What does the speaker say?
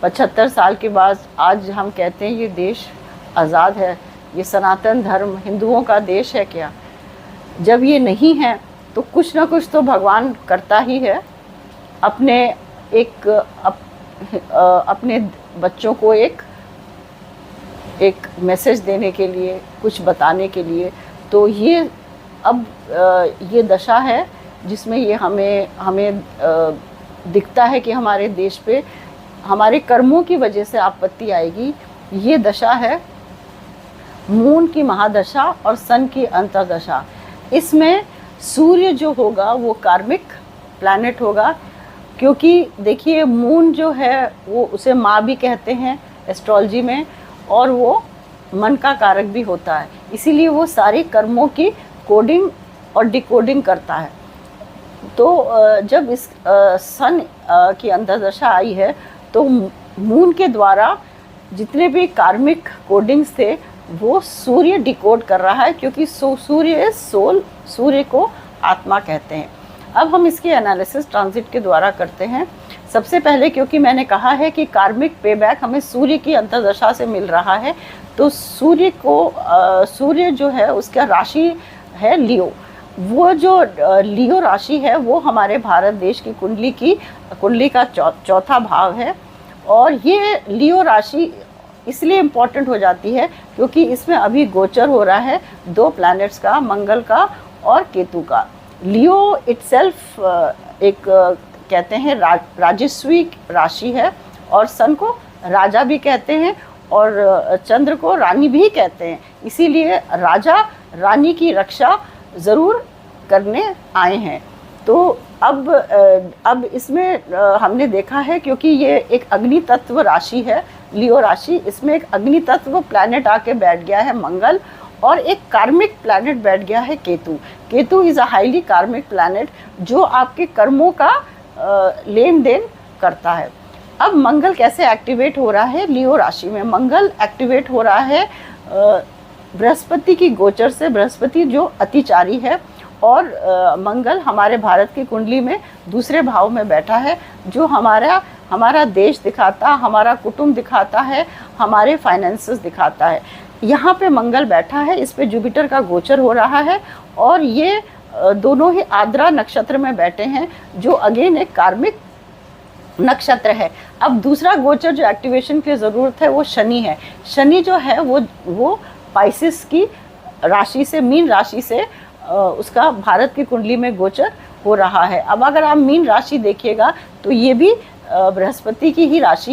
75 साल के बाद आज हम कहते हैं ये देश आज़ाद है, ये सनातन धर्म हिंदुओं का देश है क्या? जब ये नहीं है तो कुछ ना कुछ तो भगवान करता ही है अपने अपने बच्चों को एक मैसेज देने के लिए, कुछ बताने के लिए। तो ये अब ये दशा है जिसमें ये हमें दिखता है कि हमारे देश पे हमारे कर्मों की वजह से आपत्ति आएगी। ये दशा है मून की महादशा और सन की अंतर्दशा। इसमें सूर्य जो होगा वो कार्मिक प्लैनेट होगा, क्योंकि देखिए मून जो है वो उसे माँ भी कहते हैं एस्ट्रोलॉजी में, और वो मन का कारक भी होता है, इसीलिए वो सारे कर्मों की कोडिंग और डिकोडिंग करता है। तो जब इस सन की अंतर्दशा आई है तो मून के द्वारा जितने भी कार्मिक कोडिंग्स थे वो सूर्य डिकोड कर रहा है, क्योंकि सूर्य सोल, सूर्य को आत्मा कहते हैं। अब हम इसकी एनालिसिस ट्रांजिट के द्वारा करते हैं। सबसे पहले क्योंकि मैंने कहा है कि कार्मिक पेबैक हमें सूर्य की अंतर्दशा से मिल रहा है, तो सूर्य जो है उसका राशि है लियो। वो जो लियो राशि है वो हमारे भारत देश की कुंडली का चौथा भाव है। और ये लियो राशि इसलिए इम्पॉर्टेंट हो जाती है क्योंकि इसमें अभी गोचर हो रहा है दो प्लैनेट्स का, मंगल का और केतु का। लियो इटसेल्फ एक कहते हैं राजस्वी राशि है, और सन को राजा भी कहते हैं और चंद्र को रानी भी कहते हैं, इसीलिए राजा रानी की रक्षा ज़रूर करने आए हैं। तो अब इसमें हमने देखा है क्योंकि ये एक अग्नि तत्व राशि है लियो राशि, इसमें एक अग्नि तत्व प्लैनेट आके बैठ गया है मंगल, और एक कार्मिक प्लैनेट बैठ गया है Ketu. Ketu is a highly कार्मिक प्लैनेट जो आपके कर्मों का लेन देन करता है। अब मंगल कैसे एक्टिवेट हो रहा है लियो राशि में? मंगल एक्टिवेट हो रहा है बृहस्पति की गोचर से। बृहस्पति जो अतिचारी है, और मंगल हमारे भारत की कुंडली में दूसरे भाव में बैठा है, जो हमारा देश दिखाता, हमारा कुटुंब दिखाता है, हमारे फाइनेंसेस दिखाता है। यहाँ पे मंगल बैठा है, इस पे जुपिटर का गोचर हो रहा है, और ये दोनों ही आद्रा नक्षत्र में बैठे हैं, जो अगेन एक कार्मिक नक्षत्र है। अब दूसरा गोचर जो एक्टिवेशन की ज़रूरत है वो शनि है। शनि जो है वो पाइसिस की राशि से, मीन राशि से उसका भारत की कुंडली में गोचर हो रहा है। अब अगर आप मीन राशि देखिएगा तो ये भी बृहस्पति की ही राशि